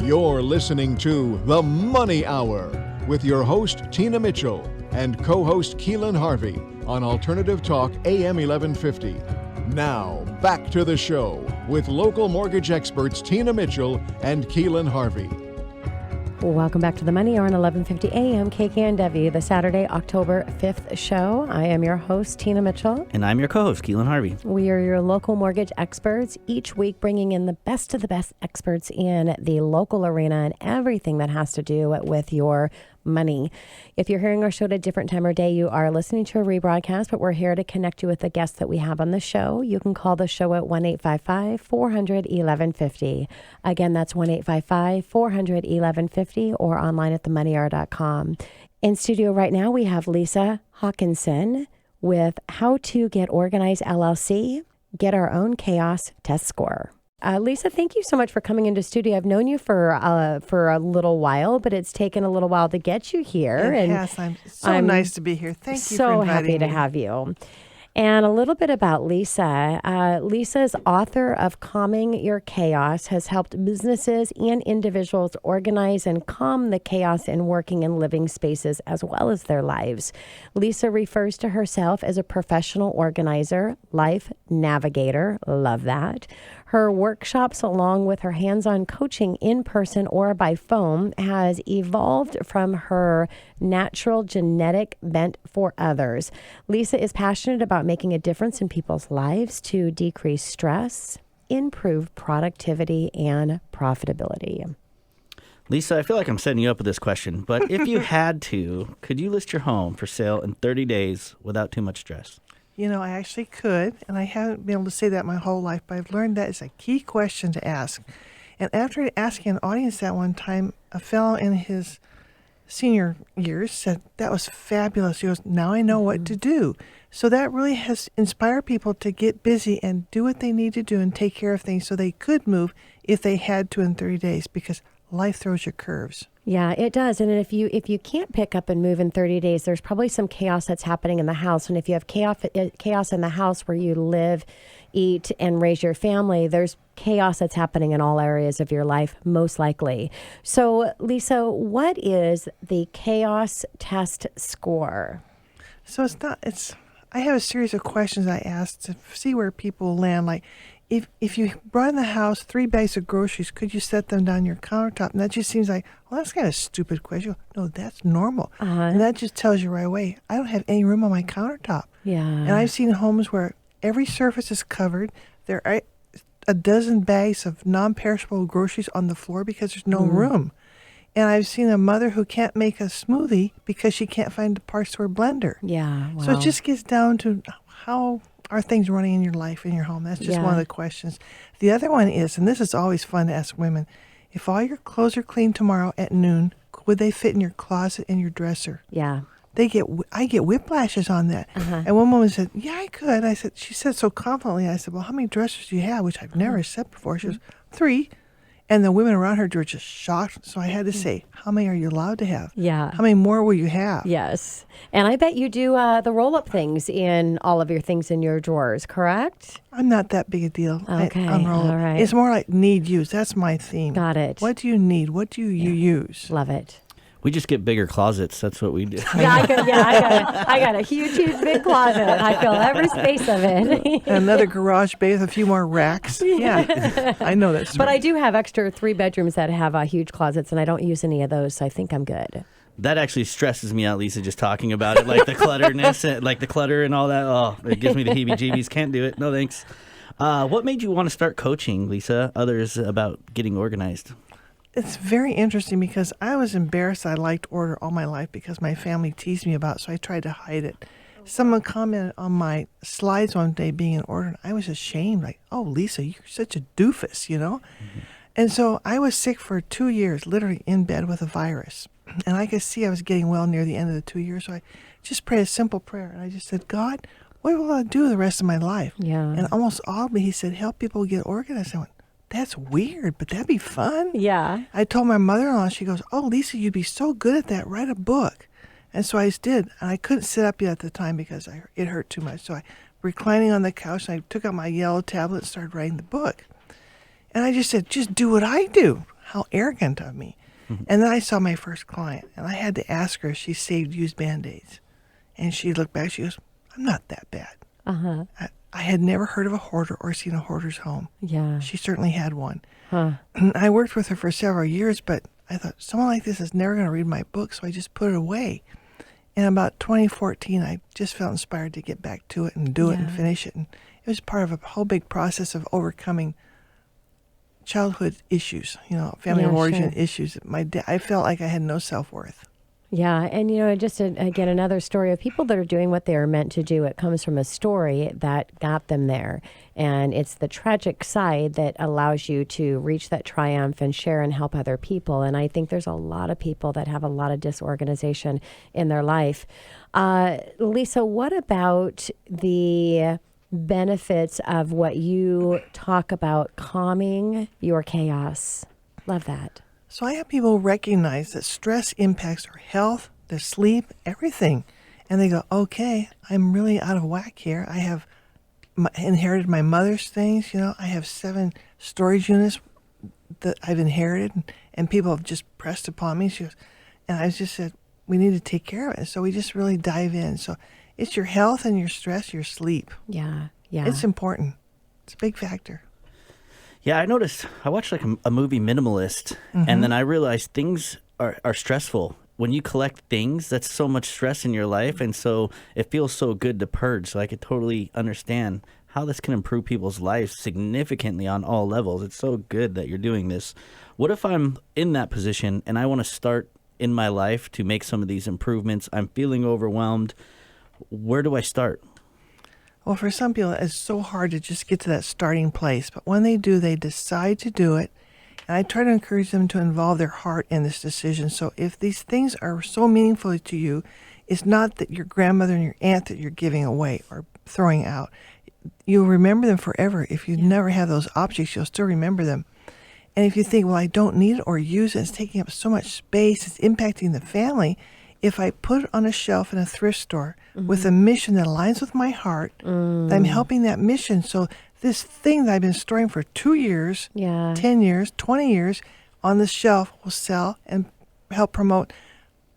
You're listening to The Money Hour with your host, Tina Mitchell, and co-host Keelan Harvey on Alternative Talk AM 1150. Now, back to the show with local mortgage experts Tina Mitchell and Keelan Harvey. Welcome back to The Money Hour on 1150 AM KKNW, the Saturday, October 5th show. I am your host, Tina Mitchell. And I'm your co-host, Keelan Harvey. We are your local mortgage experts, each week bringing in the best of the best experts in the local arena and everything that has to do with your money. If you're hearing our show at a different time or day, you are listening to a rebroadcast, but we're here to connect you with the guests that we have on the show. You can call the show at 1-855-400-1150. Again, that's 1-855-400-1150 or online at themoneyhour.com. In studio right now, we have Elisa Hawkinson with How2GetOrganized LLC. Get our own chaos test score. Lisa, thank you so much for coming into studio. I've known you for a little while, but it's taken a little while to get you here. Yes, I'm nice to be here. Thank you for inviting me. So happy to have you. And a little bit about Lisa. Lisa's author of Calming Your Chaos has helped businesses and individuals organize and calm the chaos in working and living spaces as well as their lives. Lisa refers to herself as a professional organizer, life navigator. Love that. Her workshops, along with her hands-on coaching in person or by phone, has evolved from her natural genetic bent for others. Lisa is passionate about making a difference in people's lives to decrease stress, improve productivity, and profitability. Lisa, I feel like I'm setting you up with this question, but if you had to, could you list your home for sale in 30 days without too much stress? You know, I actually could, and I haven't been able to say that my whole life, but I've learned that is a key question to ask. And after asking an audience that one time, a fellow in his senior years said, that was fabulous. He goes, now I know what to do. So that really has inspired people to get busy and do what they need to do and take care of things so they could move if they had to in 30 days, because life throws you curves. Yeah, it does. And if you can't pick up and move in 30 days, there's probably some chaos that's happening in the house. And if you have chaos in the house where you live, eat, and raise your family, there's chaos that's happening in all areas of your life, most likely. So, Lisa, what is the chaos test score? So I have a series of questions I ask to see where people land. Like, if you brought in the house 3 bags of groceries, could you set them down your countertop? And that just seems like, well, that's kind of a stupid question. No, that's normal. And that just tells you right away, I don't have any room on my countertop. Yeah. And I've seen homes where every surface is covered. There are a dozen bags of non-perishable groceries on the floor because there's no room. And I've seen a mother who can't make a smoothie because she can't find the parts to her blender. Yeah. Wow. So it just gets down to how are things running in your life, in your home? That's just one of the questions. The other one is, and this is always fun to ask women, if all your clothes are clean tomorrow at noon, would they fit in your closet and your dresser? Yeah. I get whiplashes on that. And one woman said, yeah, I could. She said so confidently. I said, well, how many dressers do you have? Which I've never said before. She goes, 3. And the women around her were just shocked. So I had to say, how many are you allowed to have? Yeah. How many more will you have? Yes. And I bet you do the roll-up things in all of your things in your drawers, correct? I'm not that big a deal. Okay. On roll-up. All right. It's more like need, use. That's my theme. Got it. What do you need? What do you use? Love it. We just get bigger closets. That's what we do. Yeah, I got a huge big closet. I fill every space of it. Another garage bay with a few more racks. Yeah, I know that story. But I do have extra 3 bedrooms that have huge closets, and I don't use any of those, so I think I'm good. That actually stresses me out, Lisa, just talking about it, like the clutterness, like the clutter and all that. Oh, it gives me the heebie-jeebies. Can't do it. No thanks. What made you want to start coaching, Lisa, others about getting organized? It's very interesting because I was embarrassed I liked order all my life because my family teased me about it, so I tried to hide it. Someone commented on my slides one day being in order, and I was ashamed, like, oh, Lisa, you're such a doofus, you know? And so I was sick for 2 years, literally in bed with a virus. And I could see I was getting well near the end of the 2 years, so I just prayed a simple prayer, and I just said, God, what will I do the rest of my life? Yeah. And almost audibly, he said, help people get organized. I went, that's weird, but that'd be fun. Yeah. I told my mother-in-law, she goes, oh, Lisa, you'd be so good at that. Write a book. And so I did. And I couldn't sit up yet at the time because it hurt too much. So I reclining on the couch, and I took out my yellow tablet and started writing the book. And I just said, just do what I do. how arrogant of me. And then I saw my first client, and I had to ask her if she saved used Band-Aids. And she looked back, she goes, I'm not that bad. Uh-huh. I had never heard of a hoarder or seen a hoarder's home. Yeah. She certainly had one. Huh. I worked with her for several years, but I thought, someone like this is never going to read my book, so I just put it away. In about 2014, I just felt inspired to get back to it and do it and finish it. And it was part of a whole big process of overcoming childhood issues, family of origin issues. I felt like I had no self-worth. Yeah. And, just again, another story of people that are doing what they are meant to do. It comes from a story that got them there. And it's the tragic side that allows you to reach that triumph and share and help other people. And I think there's a lot of people that have a lot of disorganization in their life. Lisa, what about the benefits of what you talk about, calming your chaos? Love that. So I have people recognize that stress impacts their health, their sleep, everything. And they go, okay, I'm really out of whack here. I have inherited my mother's things. I have 7 storage units that I've inherited, and people have just pressed upon me. And I just said, we need to take care of it. So we just really dive in. So it's your health and your stress, your sleep. Yeah. It's important. It's a big factor. Yeah, I watched like a movie, Minimalist, and then I realized things are stressful. When you collect things, that's so much stress in your life, and so it feels so good to purge. So I could totally understand how this can improve people's lives significantly on all levels. It's so good that you're doing this. What if I'm in that position and I want to start in my life to make some of these improvements? I'm feeling overwhelmed. Where do I start? Well, for some people, it's so hard to just get to that starting place. But when they do, they decide to do it. And I try to encourage them to involve their heart in this decision. So if these things are so meaningful to you, it's not that your grandmother and your aunt that you're giving away or throwing out. You'll remember them forever. If you never have those objects, you'll still remember them. And if you think, well, I don't need it or use it, it's taking up so much space, it's impacting the family. If I put it on a shelf in a thrift store with a mission that aligns with my heart, I'm helping that mission. So this thing that I've been storing for 2 years, 10 years, 20 years on the shelf will sell and help promote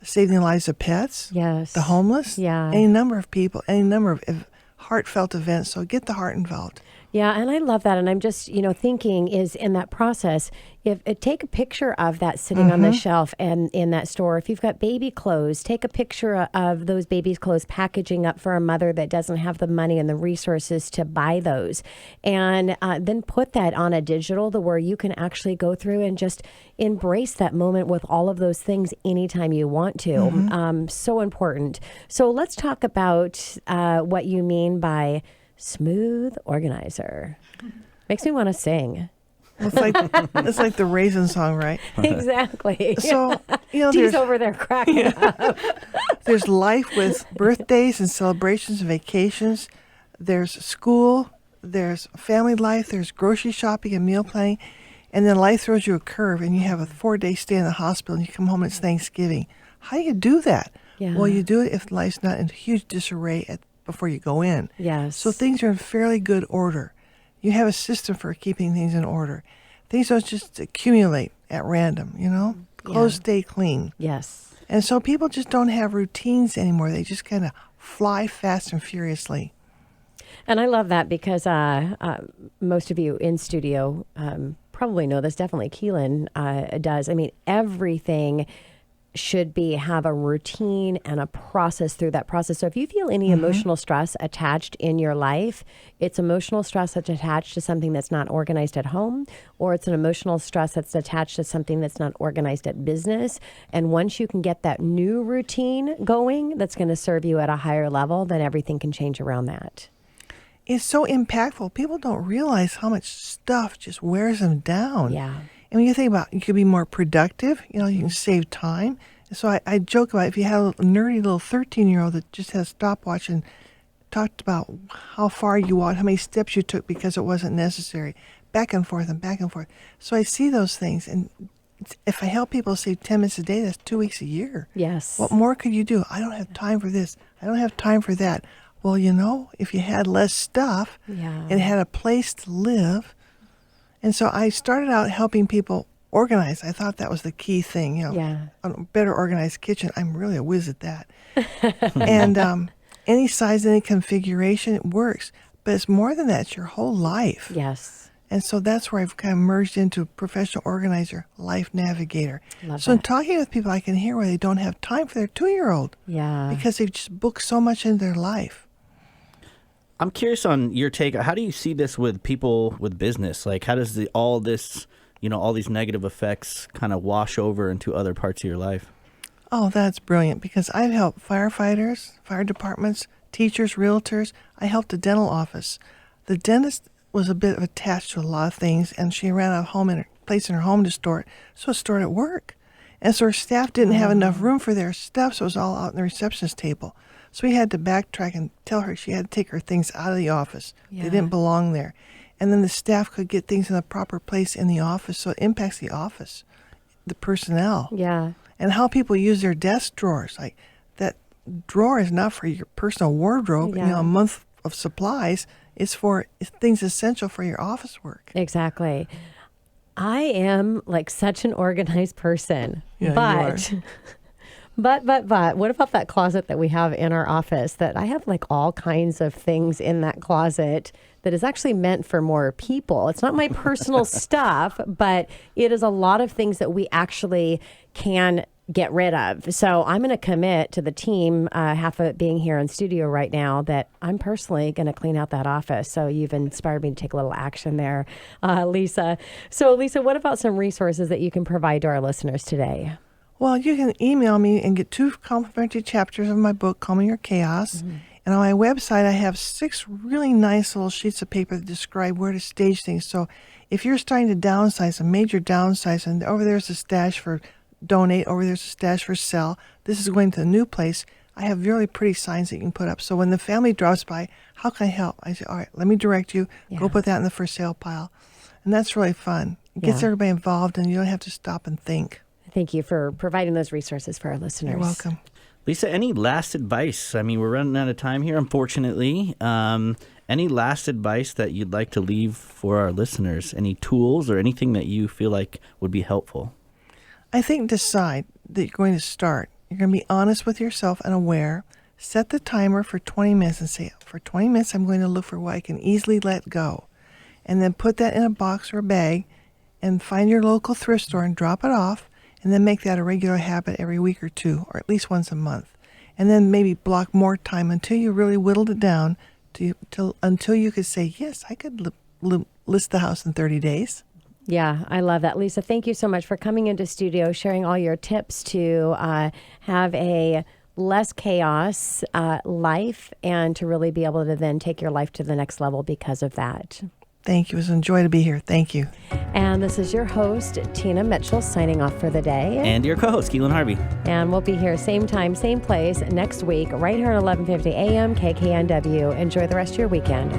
saving the lives of pets, the homeless, any number of people, any number of heartfelt events. So get the heart involved. Yeah, and I love that. And I'm just, thinking is in that process, take a picture of that sitting on the shelf and in that store. If you've got baby clothes, take a picture of those baby's clothes packaging up for a mother that doesn't have the money and the resources to buy those. And then put that on a digital where you can actually go through and just embrace that moment with all of those things anytime you want to. So important. So let's talk about what you mean by smooth organizer. Makes me want to sing. Well, it's like the Raisin song, right? Exactly. So, Dee's over there cracking up. There's life with birthdays and celebrations and vacations. There's school. There's family life. There's grocery shopping and meal planning. And then life throws you a curve and you have a 4-day stay in the hospital and you come home and it's Thanksgiving. How do you do that? Yeah. Well, you do it if life's not in huge disarray before you go in. Yes. So things are in fairly good order. You have a system for keeping things in order. Things don't just accumulate at random, Clothes stay clean. Yes. And so people just don't have routines anymore. They just kind of fly fast and furiously. And I love that because most of you in studio probably know this. Definitely Keelan does. I mean, everything should have a routine and a process through that process. So if you feel any emotional stress attached in your life, it's emotional stress that's attached to something that's not organized at home, or it's an emotional stress that's attached to something that's not organized at business. And once you can get that new routine going, that's going to serve you at a higher level, then everything can change around that. It's so impactful. People don't realize how much stuff just wears them down. Yeah. And when you think about it, you could be more productive, you can save time. And so I joke about if you have a nerdy little 13-year-old that just has a stopwatch and talked about how far you walked, how many steps you took because it wasn't necessary, back and forth and back and forth. So I see those things. And if I help people save 10 minutes a day, that's 2 weeks a year. Yes. What more could you do? I don't have time for this. I don't have time for that. Well, if you had less stuff and had a place to live. And so I started out helping people organized. I thought that was the key thing, Yeah. A better organized kitchen. I'm really a whiz at that. And any size, any configuration, it works. But it's more than that. It's your whole life. Yes. And so that's where I've kind of merged into professional organizer, life navigator. Love So in that. talking with people, I can hear where they don't have time for their 2-year-old Yeah. because they've just booked so much into their life. I'm curious on your take. How do you see this with people with business? Like, how does all this, all these negative effects kind of wash over into other parts of your life? Oh, that's brilliant because I've helped firefighters, fire departments, teachers, realtors. I helped a dental office. The dentist was a bit attached to a lot of things, and she ran out of place in her home to store it, so it stored at work. And so her staff didn't have enough room for their stuff, so it was all out on the receptionist table. So we had to backtrack and tell her she had to take her things out of the office. Yeah. They didn't belong there. And then the staff could get things in the proper place in the office, so it impacts the office, the personnel. Yeah. And how people use their desk drawers. Like, that drawer is not for your personal wardrobe, Yeah. a month of supplies. It's for things essential for your office work. Exactly. I am like such an organized person, Yeah, but you But what about that closet that we have in our office that I have like all kinds of things in that closet that is actually meant for more people? It's not my personal stuff, but it is a lot of things that we actually can get rid of. So I'm going to commit to the team, half of it being here in studio right now, that I'm personally going to clean out that office. So you've inspired me to take a little action there, Lisa. So Lisa, what about some resources that you can provide to our listeners today? Well, you can email me and get 2 complimentary chapters of my book, Calming Your Chaos. Mm-hmm. And on my website, I have 6 really nice little sheets of paper that describe where to stage things. So if you're starting to downsize, a major downsize, and over there's a stash for donate, over there's a stash for sell, this is going to a new place, I have really pretty signs that you can put up. So when the family drops by, how can I help? I say, all right, let me direct you. Yeah. Go put that in the for sale pile. And that's really fun. It gets Yeah. everybody involved, and you don't have to stop and think. Thank you for providing those resources for our listeners. You're welcome. Lisa, any last advice? I mean, we're running out of time here, unfortunately. Any last advice that you'd like to leave for our listeners? Any tools or anything that you feel like would be helpful? I think decide that you're going to start. You're going to be honest with yourself and aware. Set the timer for 20 minutes and say, for 20 minutes, I'm going to look for what I can easily let go. And then put that in a box or a bag and find your local thrift store and drop it off. And then make that a regular habit every week or 2, or at least once a month. And then maybe block more time until you really whittled it down until you could say, yes, I could list the house in 30 days. Yeah, I love that. Lisa, thank you so much for coming into studio, sharing all your tips to have a less chaos life and to really be able to then take your life to the next level because of that. Thank you. It was a joy to be here. Thank you. And this is your host, Tina Mitchell, signing off for the day. And your co-host, Keelan Harvey. And we'll be here same time, same place next week, right here at 11:50 a.m. KKNW. Enjoy the rest of your weekend.